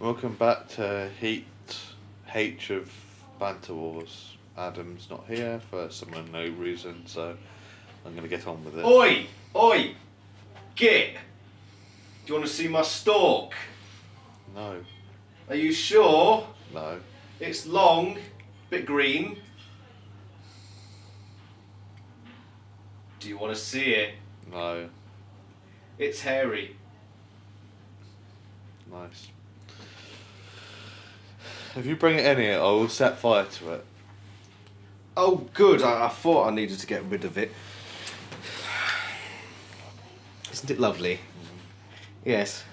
Welcome back to Heap H of Banter Wars. Adam's not here for some unknown reason, so I'm going to get on with it. Oi! Oi! Git! Do you want to see my stalk? No. Are you sure? No. It's long, bit green. Do you want to see it? No. It's hairy. Nice. If you bring it in here, I will set fire to it. Oh, good. I thought I needed to get rid of it. Isn't it lovely? Yes.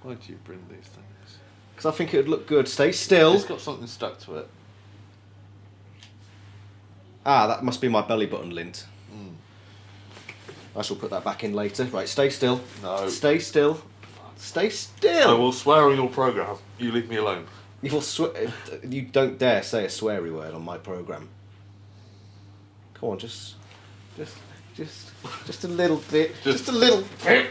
Why do you bring these things? Because I think it would look good. Stay still. It's got something stuck to it. Ah, that must be my belly button lint. Mm. I shall put that back in later. Right, stay still. No. Stay still. Stay still. I will swear on your programme. You leave me alone. You will you don't dare say a sweary word on my programme. Come on, just a little bit. Just a little bit.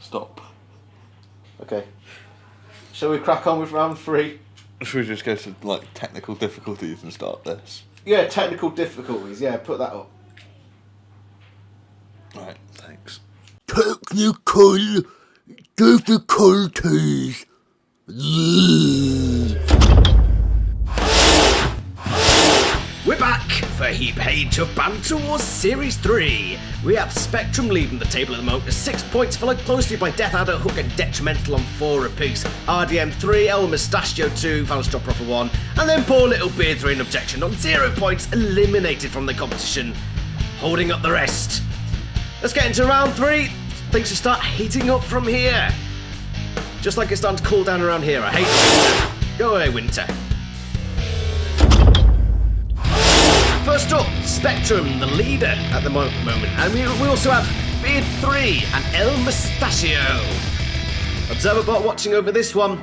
Stop. Okay. Shall we crack on with round 3? Should we just go to like technical difficulties and start this? Yeah, technical difficulties. Yeah, put that up. Right, thanks. Technical difficulties. We're back for Heap H of Banter Wars Series 3. We have Spectrum leading the table at the moment with 6 points, followed closely by Death Adder, Hook and Detrimental on 4 apiece. RDM 3, El Mustachio 2, Final Stop Proper 1, and then poor little Beard 3 in Objection on 0 points, eliminated from the competition, holding up the rest. Let's get into round 3. Things should start heating up from here. Just like it's starting to cool down around here. I hate winter. Go away, winter. First up, Spectrum, the leader at the moment. And we also have Beard 3 and El Mustachio. Observerbot watching over this one.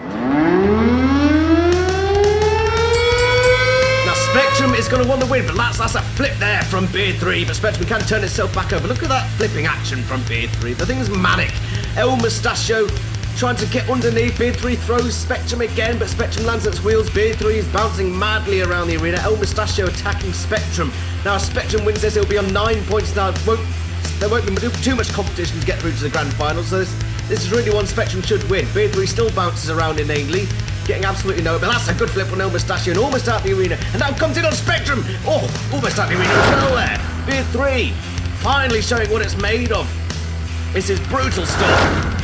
Now Spectrum is going to want the win, but that's a flip there from Beard 3. But Spectrum can turn itself back over. Look at that flipping action from Beard 3. The thing's manic. El Mustachio trying to get underneath. Beard 3 throws Spectrum again, but Spectrum lands its wheels. Beard 3 is bouncing madly around the arena. El Mustachio attacking Spectrum. Now if Spectrum wins this, it'll be on 9 points now. There won't be too much competition to get through to the grand final, so this is really one Spectrum should win. Beard 3 still bounces around inanely, getting absolutely nowhere, but that's a good flip on El Mustachio and almost out the arena. And now comes in on Spectrum. Oh, almost out the arena as well there. Beard 3 finally showing what it's made of. This is brutal stuff.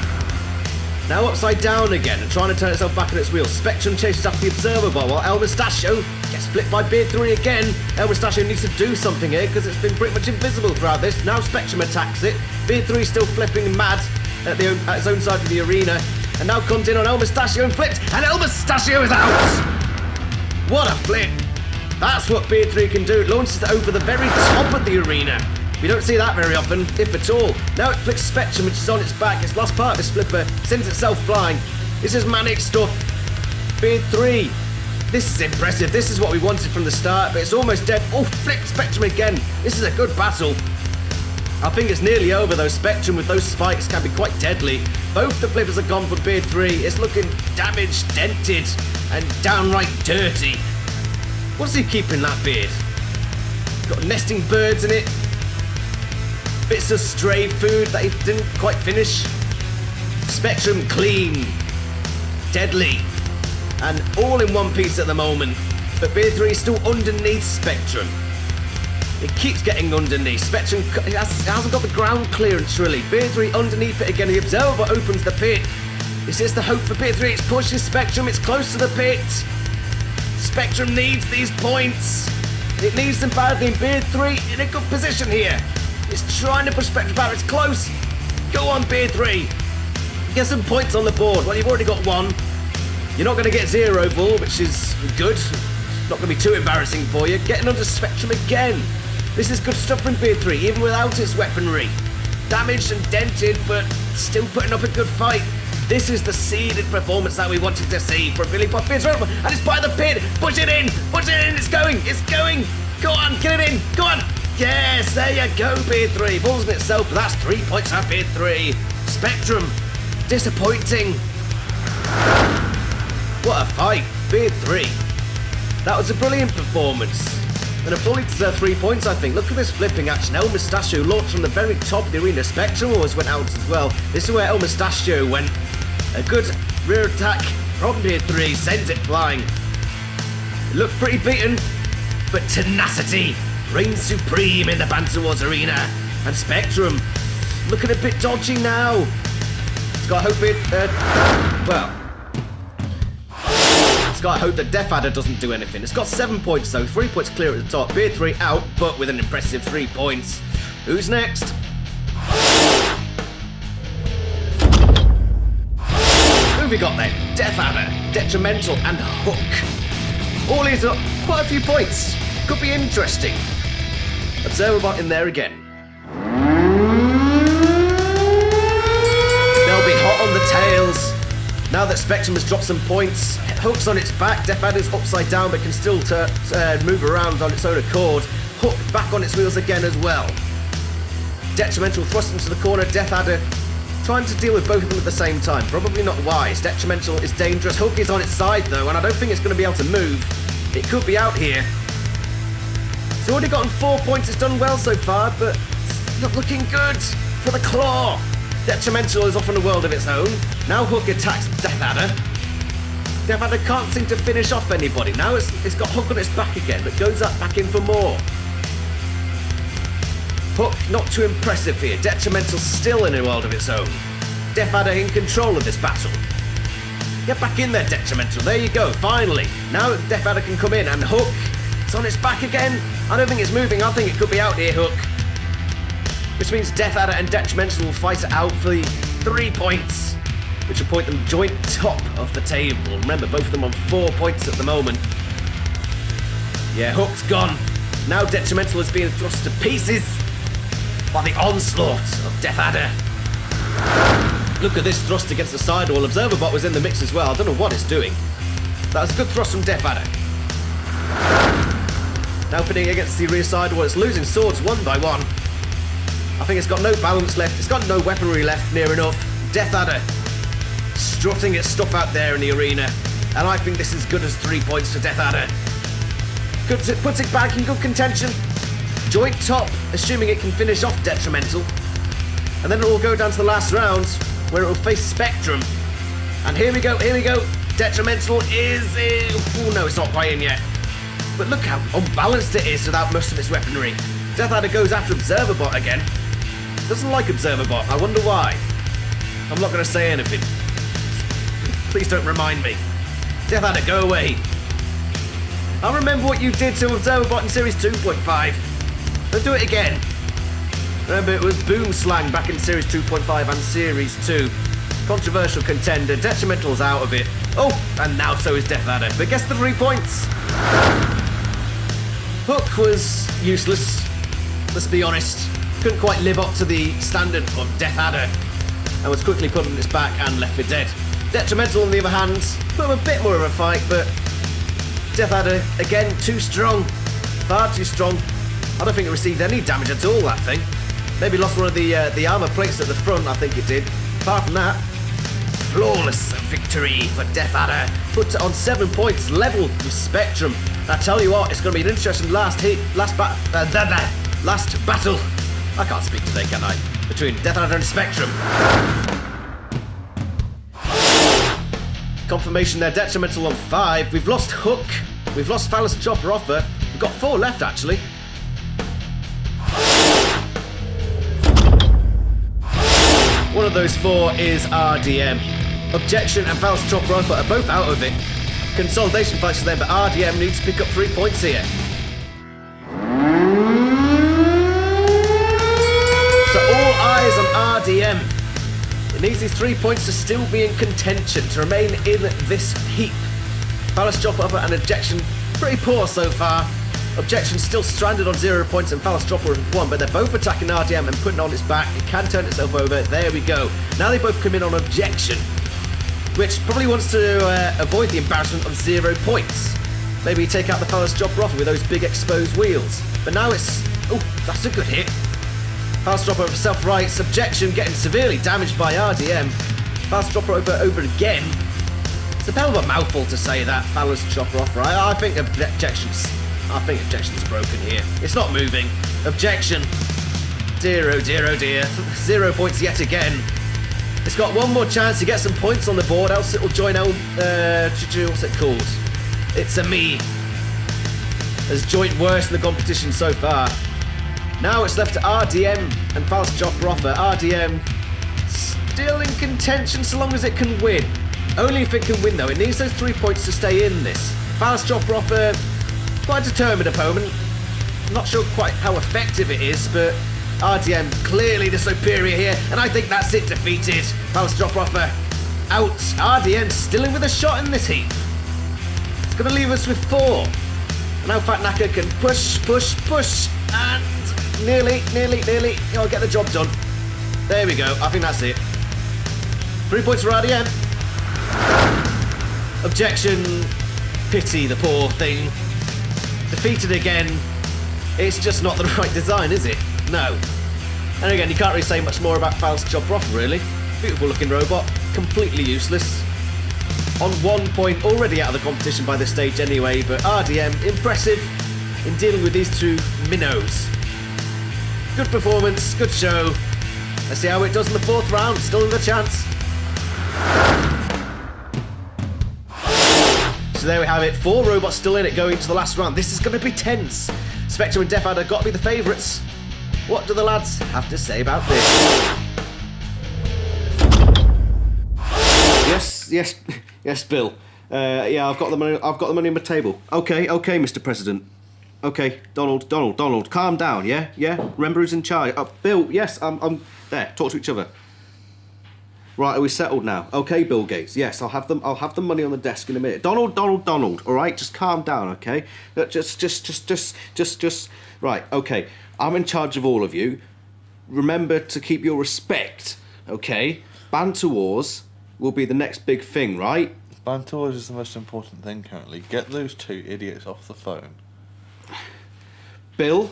Now upside down again and trying to turn itself back on its wheels. Spectrum chases after the Observerbot while El Mustachio gets flipped by Beard 3 again. El Mustachio needs to do something here because it's been pretty much invisible throughout this. Now Spectrum attacks it. Beard 3 still flipping mad at its own side of the arena. And now comes in on El Mustachio and flips. And El Mustachio is out! What a flip! That's what Beard 3 can do. It launches it over the very top of the arena. We don't see that very often, if at all. Now it flicks Spectrum, which is on its back. Its last part of this flipper sends itself flying. This is manic stuff. Beard 3. This is impressive. This is what we wanted from the start, but it's almost dead. Oh, flip Spectrum again. This is a good battle. I think it's nearly over though. Spectrum with those spikes can be quite deadly. Both the flippers are gone for Beard 3. It's looking damaged, dented, and downright dirty. What's he keeping, that beard? Got nesting birds in it. Bits of stray food that he didn't quite finish. Spectrum clean, deadly, and all in one piece at the moment. But Beard 3 is still underneath Spectrum. It keeps getting underneath. Spectrum hasn't got the ground clearance really. Beard 3 underneath it again. The Observer opens the pit. This is the hope for Beard 3. It's pushing Spectrum. It's close to the pit. Spectrum needs these points. It needs them badly. Beard 3 in a good position here. It's trying to push Spectrum back. It's close. Go on, Beard 3. Get some points on the board. Well, you've already got 1. You're not going to get 0 ball, which is good. Not going to be too embarrassing for you. Getting under Spectrum again. This is good stuff from Beard 3, even without its weaponry. Damaged and dented, but still putting up a good fight. This is the seeded performance that we wanted to see from Billy Pop Beard 3. And it's by the pit. Push it in. Push it in. It's going. It's going. Go on. Get it in. Go on. Yes, there you go, Beard 3. Balls in itself, but that's 3 points for Beard 3. Spectrum, disappointing. What a fight, Beard 3. That was a brilliant performance. And a fully deserved 3 points, I think. Look at this flipping action. El Mustachio launched from the very top of the arena. Spectrum always went out as well. This is where El Mustachio went. A good rear attack from Beard 3 sends it flying. It looked pretty beaten, but tenacity reigns supreme in the Banter Wars arena. And Spectrum looking a bit dodgy now. Scott, hope it. Scott, hope that Death Adder doesn't do anything. It's got 7 points though, 3 points clear at the top. Beard 3 out, but with an impressive 3 points. Who's next? Who have we got then? Death Adder, Detrimental, and Hook. All these are quite a few points. Could be interesting. Observerbot in there again. They'll be hot on the tails. Now that Spectrum has dropped some points, Hook's on its back, Death Adder's upside down but can still move around on its own accord. Hook back on its wheels again as well. Detrimental thrust into the corner, Death Adder trying to deal with both of them at the same time. Probably not wise. Detrimental is dangerous. Hook is on its side though, and I don't think it's going to be able to move. It could be out here. It's already gotten 4 points, it's done well so far, but it's not looking good for the claw. Detrimental is off in a world of its own. Now Hook attacks Death Adder. Death Adder can't seem to finish off anybody. Now it's got Hook on its back again, but goes up back in for more. Hook not too impressive here. Detrimental still in a world of its own. Death Adder in control of this battle. Get back in there, Detrimental. There you go, finally. Now Death Adder can come in, and Hook is on its back again. I don't think it's moving. I think it could be out here, Hook. Which means Death Adder and Detrimental will fight it out for the 3 points, which will point them joint top of the table. Remember, both of them on 4 points at the moment. Yeah, Hook's gone. Now Detrimental is being thrust to pieces by the onslaught of Death Adder. Look at this thrust against the sidewall. Observerbot was in the mix as well. I don't know what it's doing. That was a good thrust from Death Adder. Now pitting against the rear sidewall. It's losing swords one by one. I think it's got no balance left. It's got no weaponry left near enough. Death Adder strutting its stuff out there in the arena. And I think this is good as 3 points to Death Adder. Puts it back in good contention. Joint top, assuming it can finish off Detrimental. And then it will go down to the last round, where it will face Spectrum. And here we go. Detrimental is in. Oh no, it's not quite in yet. But look how unbalanced it is without most of its weaponry. Death Adder goes after Observerbot again. Doesn't like Observerbot, I wonder why. I'm not going to say anything. Please don't remind me. Death Adder, go away. I remember what you did to Observerbot in Series 2.5. Don't do it again. Remember, it was boom slang back in Series 2.5 and Series 2. Controversial contender. Detrimental's out of it. Oh, and now so is Death Adder. But gets the 3 points. Hook was useless. Let's be honest. Couldn't quite live up to the standard of Death Adder and was quickly put on its back and left for dead. Detrimental, on the other hand, put up a bit more of a fight, but Death Adder, again, too strong. Far too strong. I don't think it received any damage at all, that thing. Maybe lost one of the armour plates at the front, I think it did. Apart from that, flawless victory for Death Adder. Puts it on 7 points, level with Spectrum. And I tell you what, it's going to be an interesting last battle. I can't speak today, can I? Between Death Adder and Spectrum. Confirmation there, Detrimental on 5. We've lost Hook. We've lost Phallus Chopper Offer. We've got 4 left, actually. One of those 4 is RDM. Objection and Phallus Chopper Offer are both out of it. Consolidation fights for them, but RDM needs to pick up 3 points here. So all eyes on RDM. It needs these 3 points to still be in contention, to remain in this heap. Phallus Chopper Offer and Objection, pretty poor so far. Objection still stranded on 0 points and Phallus Chopper with 1, but they're both attacking RDM and putting it on its back. It can turn itself over. There we go. Now they both come in on Objection, which probably wants to avoid the embarrassment of 0 points. Maybe take out the Phallus Chopper Offer with those big exposed wheels. But now it's Oh, that's a good hit. Fast drop over self-right. Subjection getting severely damaged by RDM. Fast drop over again. It's a hell of a mouthful to say that. Fallon's chopper off, right? I think objection's broken here. It's not moving. Objection. Dear, oh dear, oh dear. 0 points yet again. It's got one more chance to get some points on the board, else it will join out. What's it called? It's a me. Has joint worst in the competition so far. Now it's left to RDM and Fast Chopper Offer. RDM still in contention so long as it can win. Only if it can win though. It needs those 3 points to stay in this. Fast Chopper Offer, quite a determined opponent. Not sure quite how effective it is, but RDM clearly the superior here, and I think that's it defeated. Fast Chopper Offer out. RDM still in with a shot in this heap. It's going to leave us with 4. And now Fat Knacker can push, and nearly, oh, get the job done. There we go, I think that's it. 3 points for RDM. Objection, pity the poor thing. Defeated again. It's just not the right design, is it? No. And again, you can't really say much more about Fast Chopper Off, really. Beautiful looking robot, completely useless. On 1 point, already out of the competition by this stage anyway, but RDM, impressive in dealing with these two minnows. Good performance, good show. Let's see how it does in the 4th round, still in the chance. So there we have it, 4 robots still in it going to the last round. This is going to be tense. Spectrum and Death Adder got to be the favourites. What do the lads have to say about this? Yes, Bill. Yeah, I've got the money. I've got the money on my table. Okay, Mr. President. Okay, Donald, calm down. Yeah. Remember who's in charge. Bill. Yes, I'm there. Talk to each other. Right, are we settled now? Okay, Bill Gates. Yes, I'll have the money on the desk in a minute. Donald. All right, just calm down. Okay. Just. Right. Okay. I'm in charge of all of you. Remember to keep your respect. Okay. Banter Wars will be the next big thing, right? Banter Wars is the most important thing currently. Get those 2 idiots off the phone. Bill,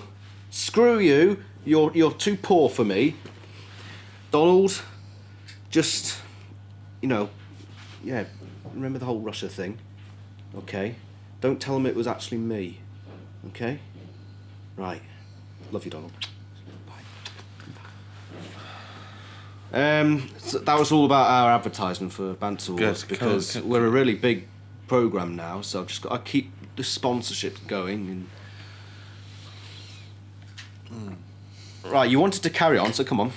screw you. You're too poor for me. Donald, just, remember the whole Russia thing, okay? Don't tell them it was actually me, okay? Right. Love you, Donald. So that was all about our advertisement for Banter Wars, because we're a really big program now, so I've just got to keep the sponsorship going. And right, you wanted to carry on, so come on.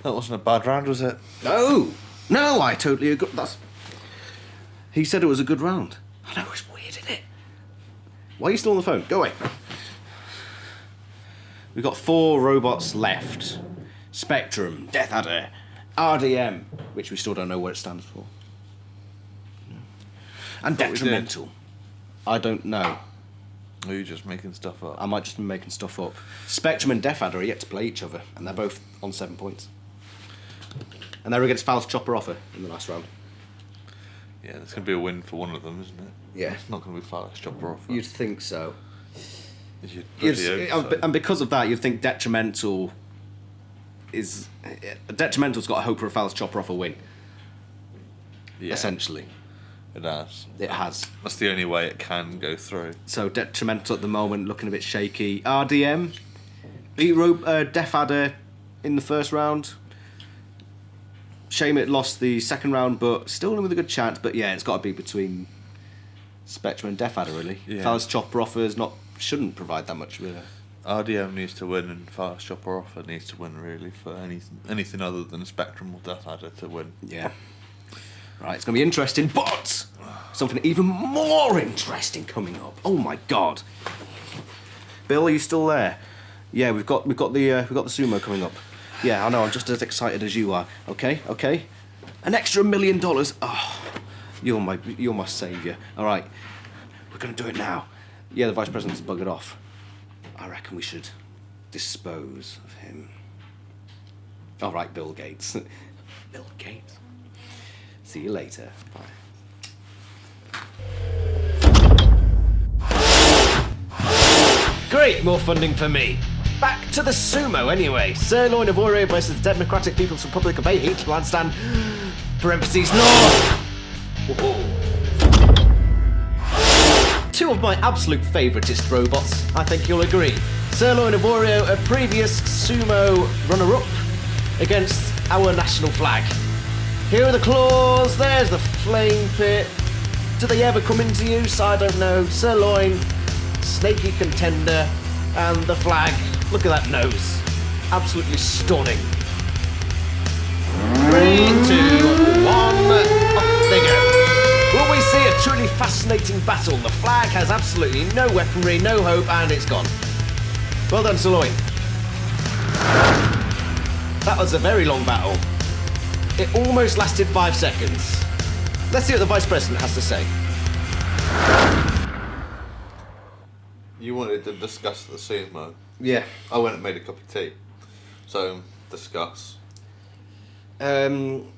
That wasn't a bad round, was it? No, I totally agree. He said it was a good round. I know, it's weird, isn't it? Why are you still on the phone? Go away. We've got 4 robots left. Spectrum, Death Adder, RDM, which we still don't know what it stands for. And Detrimental. I don't know. Are you just making stuff up? I might just be making stuff up. Spectrum and Death Adder are yet to play each other, and they're both on 7 points. And they're against Fast Chopper Offer in the last round. Yeah, there's going to be a win for one of them, isn't it? Yeah. It's not going to be Fast Chopper Offer. You'd think so. So. And because of that, you'd think Detrimental is... Detrimental's got a hope for a Fast Chopper Offer win. Yeah. Essentially. It has. It has. That's the only way it can go through. So Detrimental at the moment looking a bit shaky. RDM beat Death Adder in the first round. Shame it lost the second round, but still with a good chance. But yeah, it's got to be between Spectrum and Death Adder, really. Yeah. Fast Chopper Offer shouldn't provide that much. Really. RDM needs to win, and Fast Chopper Offer needs to win, really, for anything other than Spectrum or Death Adder to win. Yeah. Right, it's going to be interesting, but something even more interesting coming up. Oh my God. Bill, are you still there? Yeah, we've got the sumo coming up. Yeah, I know. I'm just as excited as you are. Okay. An extra $1 million. Oh, you're my saviour. All right, we're gonna do it now. Yeah, the vice president's buggered off. I reckon we should dispose of him. All right, Bill Gates. Bill Gates. See you later. Bye. Great, more funding for me. Back to the sumo anyway. Sirloin of Oreo versus the Democratic People's Republic of H, Landstand, parentheses north. Two of my absolute favouriteest robots, I think you'll agree. Sirloin of Oreo, a previous sumo runner-up, against our national flag. Here are the claws, there's the flame pit. Do they ever come into use? I don't know. Sirloin, snaky contender, and the flag. Look at that nose. Absolutely stunning. 3, 2, 1, off they go. Will we see a truly fascinating battle? The flag has absolutely no weaponry, no hope, and it's gone. Well done, Sirloin. That was a very long battle. It almost lasted 5 seconds. Let's see what the Vice President has to say. You wanted to discuss the sumo. Yeah. I went and made a cup of tea. So, discuss. Come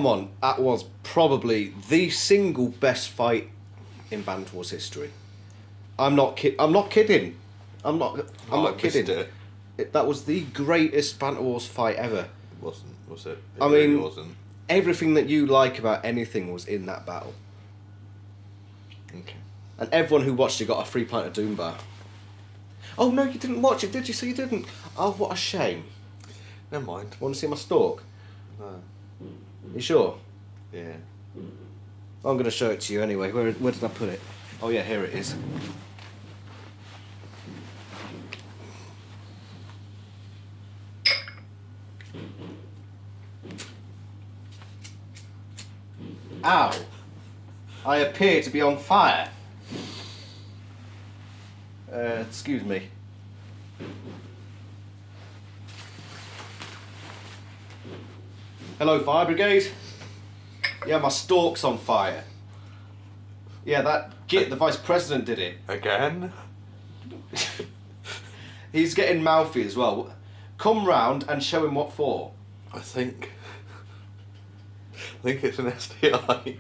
on, that was probably the single best fight in Banter Wars history. I'm not kidding. I'm not kidding. That was the greatest Banter Wars fight ever. It wasn't, was it? I mean, really wasn't. Everything that you like about anything was in that battle. Okay. And everyone who watched it got a free pint of Doom Bar. Oh no, you didn't watch it, did you? So you didn't. Oh, what a shame. Never mind. Want to see my stalk? No. You sure? Yeah. I'm going to show it to you anyway. Where did I put it? Oh yeah, here it is. Ow! I appear to be on fire. Excuse me. Hello, fire brigade. Yeah, my stalk's on fire. Yeah, that git, the Vice President, did it. Again? He's getting mouthy as well. Come round and show him what for. I think it's an STI.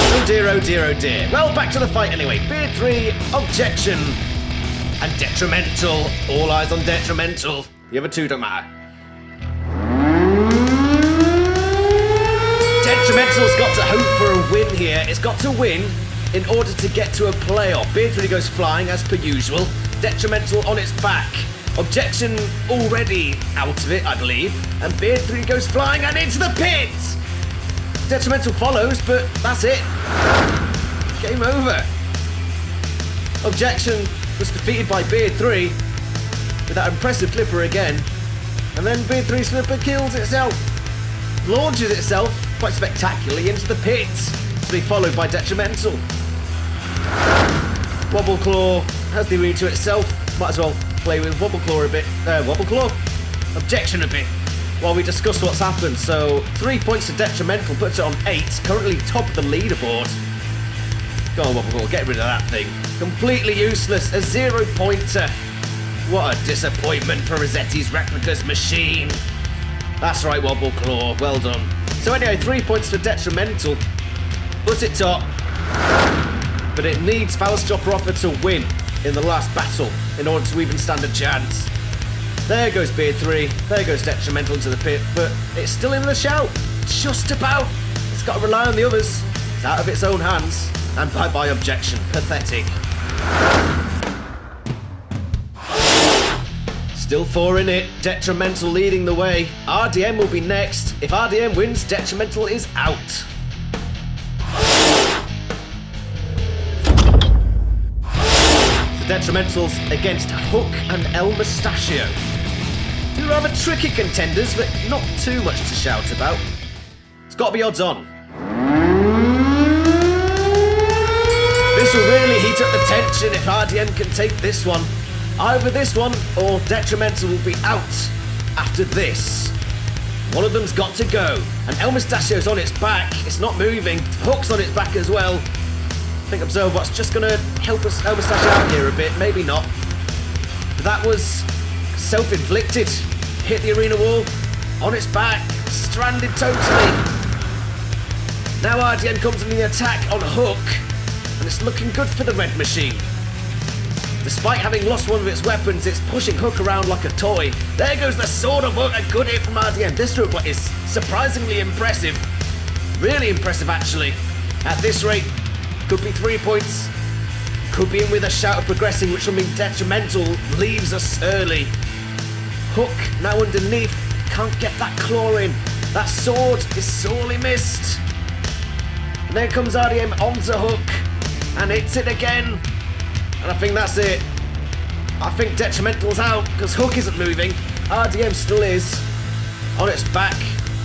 Oh dear, oh dear, oh dear. Well, back to the fight anyway. Beer 3, objection, and detrimental. All eyes on detrimental. The other two don't matter. Detrimental's got to hope for a win here. It's got to win in order to get to a playoff. Beer 3 goes flying as per usual. Detrimental on its back. Objection already out of it, I believe. And Beer 3 goes flying and into the pit! Detrimental follows, but that's it. Game over. Objection was defeated by Beer 3 with that impressive flipper again. And then Beer 3's flipper kills itself. Launches itself quite spectacularly into the pit to be followed by Detrimental. Wobble Claw has the arena to itself. Might as well play with Wobble Claw a bit. Wobble Claw? Objection a bit while we discuss what's happened. So 3 points to Detrimental, puts it on 8, currently top of the leaderboard. Go on, Wobble Claw, get rid of that thing. Completely useless, a 0-pointer. What a disappointment for Rossetti's Replicas machine. That's right, Wobble Claw, well done. So anyway, 3 points to Detrimental. Puts it top. But it needs Fauststopper Offer to win in the last battle in order to even stand a chance. There goes Beer 3, there goes Detrimental into the pit, but it's still in the shout. Just about. It's got to rely on the others. It's out of its own hands. And bye-bye objection. Pathetic. Still 4 in it. Detrimental leading the way. RDM will be next. If RDM wins, Detrimental is out. The Detrimentals against Hook and El Mustachio. Two rather tricky contenders, but not too much to shout about. It's got to be odds on. This will really heat up the tension if RDM can take this one. Either this one or Detrimental will be out after this. One of them's got to go. And El Mustachio's on its back. It's not moving. Hook's on its back as well. I think Observerbot's just going to help us El Mustachio out here a bit. Maybe not. But that was self-inflicted. Hit the arena wall. On its back. Stranded totally. Now RDM comes in the attack on Hook, and it's looking good for the Red Machine. Despite having lost one of its weapons, it's pushing Hook around like a toy. There goes the sword of Hook, a good hit from RDM. This robot is surprisingly impressive. Really impressive, actually. At this rate, could be 3 points. Could be in with a shout of progressing, which will mean Detrimental leaves us early. Hook now underneath, can't get that claw in. That sword is sorely missed. And there comes RDM onto Hook, and hits it again. And I think that's it. I think Detrimental's out, because Hook isn't moving. RDM still is. On its back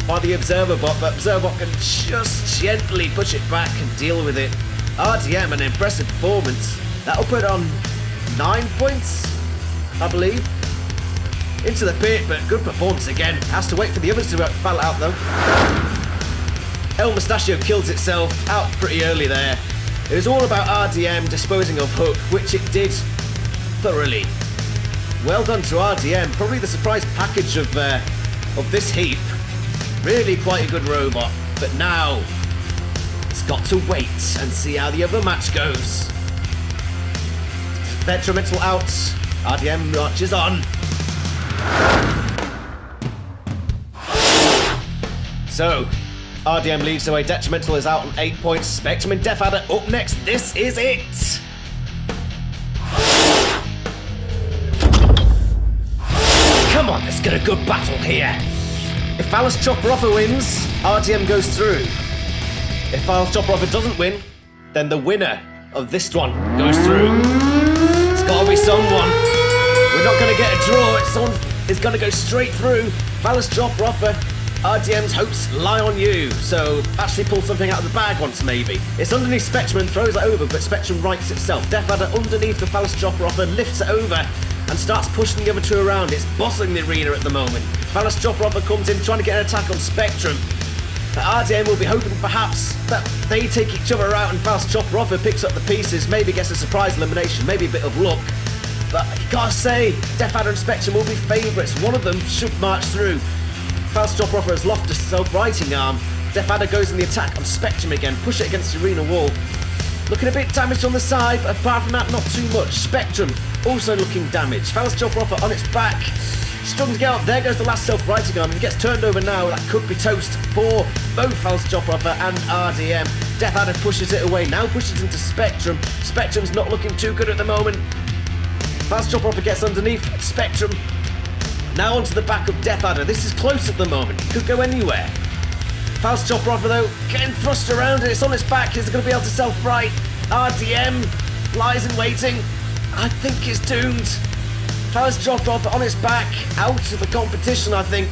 by the Observer Bot, but Observer Bot can just gently push it back and deal with it. RDM, an impressive performance. That'll put on 9 points, I believe. Into the pit, but good performance again. Has to wait for the others to battle out though. El Mustachio kills itself out pretty early there. It was all about RDM disposing of Hook, which it did thoroughly. Well done to RDM. Probably the surprise package of this heap. Really quite a good robot. But now it's got to wait and see how the other match goes. Detrimental out. RDM marches on. So, RDM leaves away. Detrimental is out on 8 points. Spectrum and Death Adder up next. This is it. Come on, let's get a good battle here. If Phallus Chopper Offer wins, RDM goes through. If Phallus Chopper Offer doesn't win, then the winner of this one goes through. It's gotta be someone. We're not gonna get a draw. Someone is gonna go straight through. Phallus Chopper Offer. RDM's hopes lie on you, so actually pull something out of the bag once maybe. It's underneath Spectrum and throws it over, but Spectrum rights itself. Death Adder underneath the Phallus Chopper Offer lifts it over and starts pushing the other two around. It's bossing the arena at the moment. Phallus Chopper Offer comes in trying to get an attack on Spectrum. RDM will be hoping perhaps that they take each other out and Phallus Chopper Offer picks up the pieces, maybe gets a surprise elimination, maybe a bit of luck. But you gotta say, Death Adder and Spectrum will be favourites. One of them should march through. Phallus Chopper Offer has lost a self-righting arm. Death Adder goes in the attack on Spectrum again, push it against the arena wall. Looking a bit damaged on the side, but apart from that, not too much. Spectrum also looking damaged. Phallus Chopper Offer on its back, struggling to get out. There goes the last self-righting arm, and it gets turned over now. That could be toast for both Phallus Chopper Offer and RDM. Death Adder pushes it away, now pushes into Spectrum. Spectrum's not looking too good at the moment. Phallus Chopper Offer gets underneath Spectrum. Now onto the back of Death Adder. This is close at the moment. Could go anywhere. Phallus Chopper Offer though, getting thrust around and it's on its back. Is it going to be able to self-right? RDM lies in waiting. I think it's doomed. Phallus Chopper Offer on its back. Out of the competition, I think.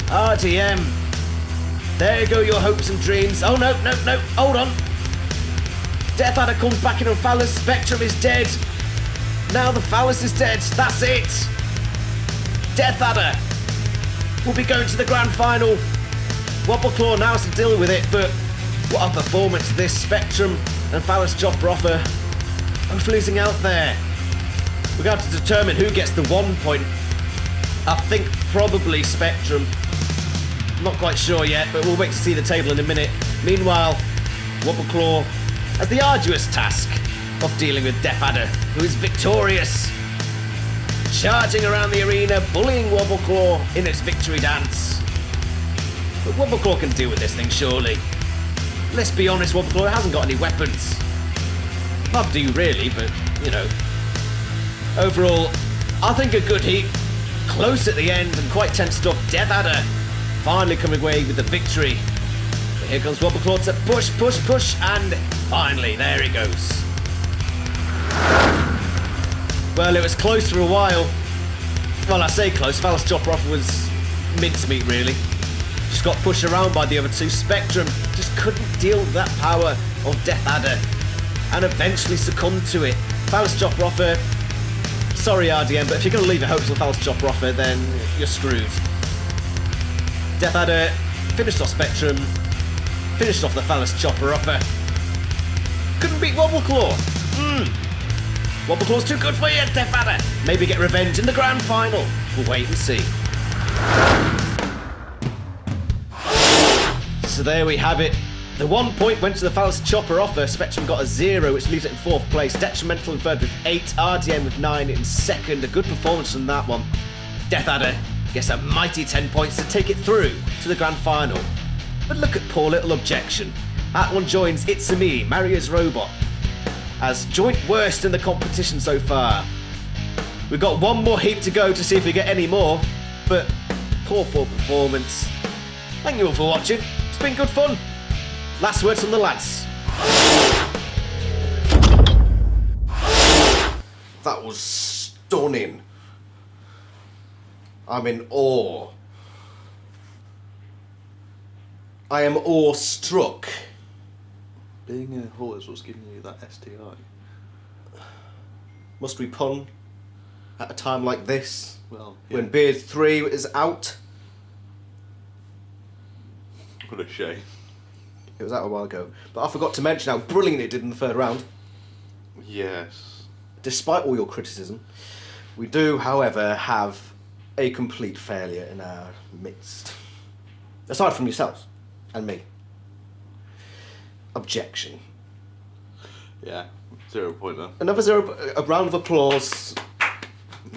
RDM. There you go, your hopes and dreams. Oh no, no, no. Hold on. Death Adder comes back in on Phallus. Spectrum is dead. Now the Phallus is dead. That's it. Death Adder will be going to the grand final. Wobbleclaw now has to deal with it, but what a performance this. Spectrum and Phallus Chopper Offer both losing out there. We're going to have to determine who gets the 1 point. I think probably Spectrum. Not quite sure yet, but we'll wait to see the table in a minute. Meanwhile, Wobbleclaw has the arduous task of dealing with Death Adder, who is victorious. Charging around the arena, bullying Wobbleclaw in its victory dance. But Wobbleclaw can deal with this thing, surely. Let's be honest, Wobbleclaw hasn't got any weapons. Not do you really, but, you know. Overall, I think a good heat. Close at the end and quite tense stuff. Death Adder finally coming away with the victory. But here comes Wobbleclaw to push, push, push, and finally, there he goes. Well, it was close for a while. Well, I say close. Phallus Chopper Offer was mincemeat, really. Just got pushed around by the other two. Spectrum just couldn't deal with that power of Death Adder and eventually succumbed to it. Phallus Chopper Offer, sorry RDM, but if you're going to leave your hopes on Phallus Chopper Offer, then you're screwed. Death Adder finished off Spectrum, finished off the Phallus Chopper Offer. Couldn't beat Wobbleclaw. Wobbleclaw's too good for you, Death Adder. Maybe get revenge in the grand final. We'll wait and see. So there we have it. The 1 point went to the Phallus Chopper offer. Spectrum got a 0, which leaves it in 4th place. Detrimental in 3rd with 8. RDM with 9 in 2nd. A good performance from that one. Death Adder gets a mighty 10 points to take it through to the grand final. But look at poor little Objection. That one joins It's a Me, Mario's Robot, as joint worst in the competition so far. We've got one more heap to go to see if we get any more, but poor performance. Thank you all for watching. It's been good fun. Last words from the lads. That was stunning. I'm in awe. I am awestruck. Being a horse is what's giving you that STI. Must we pun at a time like this, Well, when Beard 3 is out? what a shame. It was out a while ago. But I forgot to mention how brilliant it did in the 3rd round. Yes. Despite all your criticism, we do, however, have a complete failure in our midst. Aside from yourselves and me. Objection. Yeah. 0 pointer. Another 0, a round of applause.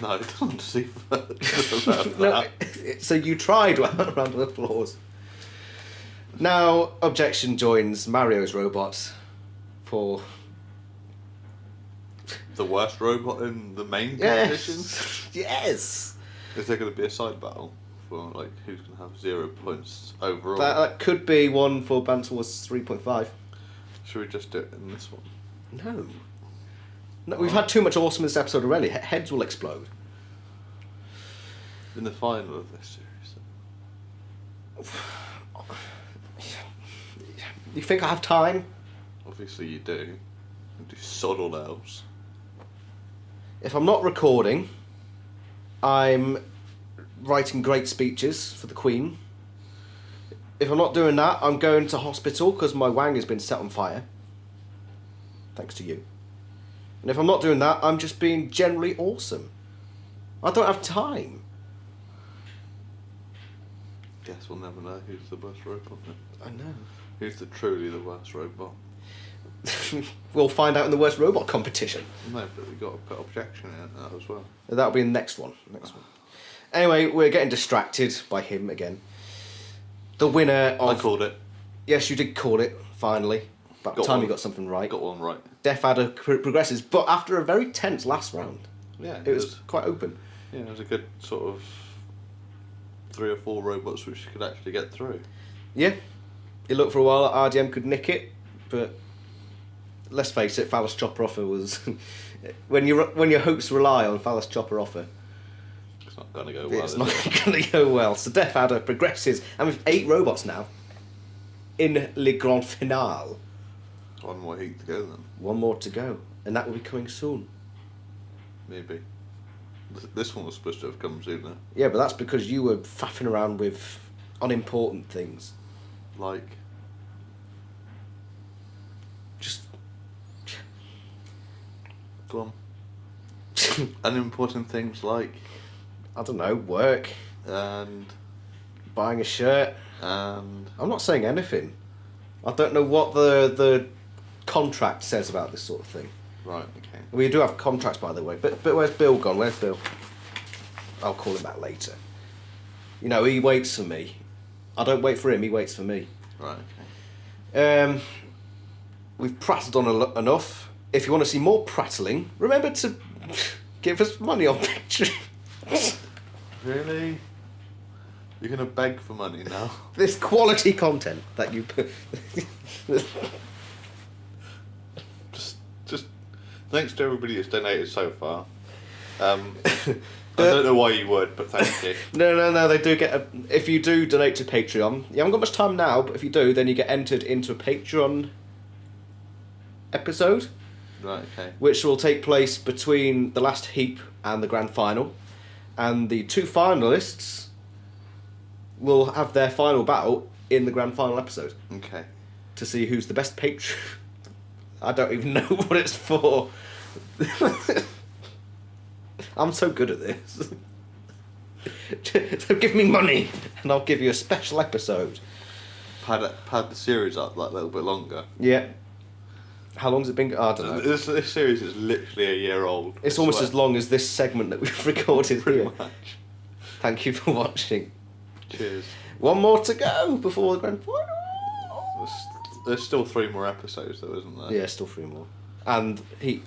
No, I don't want to see further about No, that. so you tried a round of applause. Now, Objection joins Mario's Robot for... The worst robot in the main competition? Yes! Is there going to be a side battle for like who's going to have 0 points overall? That could be one for Banter Wars 3.5. Should we just do it in this one? No. No, we've had too much awesome in this episode already. Heads will explode. In the final of this series? You think I have time? Obviously you do. You do sod all else. If I'm not recording, I'm writing great speeches for the Queen. If I'm not doing that, I'm going to hospital because my wang has been set on fire. Thanks to you. And if I'm not doing that, I'm just being generally awesome. I don't have time. Guess we'll never know who's the worst robot then. I know. Who's truly the worst robot? We'll find out in the worst robot competition. No, but we've got to put Objection in that as well. That'll be the next one. Anyway, we're getting distracted by him again. The winner of... I called it. Yes, you did call it, finally. About the Got time one. you got something right. Got one right. Death Adder progresses, but after a very tense last round. Yeah, It was quite open. Yeah, it was a good sort of 3 or 4 robots which could actually get through. Yeah. It looked for a while like RDM could nick it, but let's face it, Phallus Chopper Offer was... when your hopes rely on Phallus Chopper Offer, It's not going to go well. it's is not it? going to go well. So Death Adder progresses, and with 8 robots now in Le Grand Finale. One more heat to go then. One more to go, and that will be coming soon. Maybe. This one was supposed to have come sooner. Yeah, but that's because you were faffing around with unimportant things. Like... Just... Go on. Unimportant things like... I don't know, work, And... buying a shirt. And... I'm not saying anything. I don't know what the contract says about this sort of thing. Right, okay. We do have contracts, by the way. But where's Bill gone? Where's Bill? I'll call him back later. You know, he waits for me. I don't wait for him, he waits for me. Right, okay. We've prattled on enough. If you want to see more prattling, remember to give us money on Patreon. Really? You're going to beg for money now? This quality content that you put... Just thanks to everybody that's donated so far. I don't know why you would, but thank you. No, they do get if you do donate to Patreon, you haven't got much time now, but if you do, then you get entered into a Patreon episode. Right, okay. Which will take place between the last heap and the grand final. And the 2 finalists will have their final battle in the grand final episode. Okay. To see who's the best patron. I don't even know what it's for. I'm so good at this. So give me money and I'll give you a special episode. pad the series up like a little bit longer. Yeah. How long's it been? I don't know. This series is literally a year old. It's almost as long as this segment that we've recorded Pretty here. much. Thank you for watching. Cheers. One more to go before the grand final. There's still 3 more episodes though, isn't there? Yeah, still 3 more. And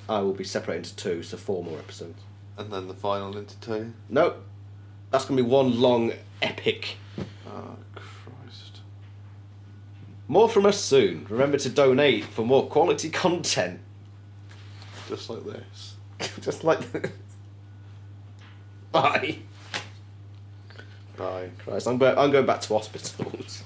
I will be separated into 2, so 4 more episodes. And then the final into 2. No, that's going to be one long epic. Oh, Christ. More from us soon. Remember to donate for more quality content. Just like this. Just like this. Bye. Bye. Christ, I'm going back to hospitals.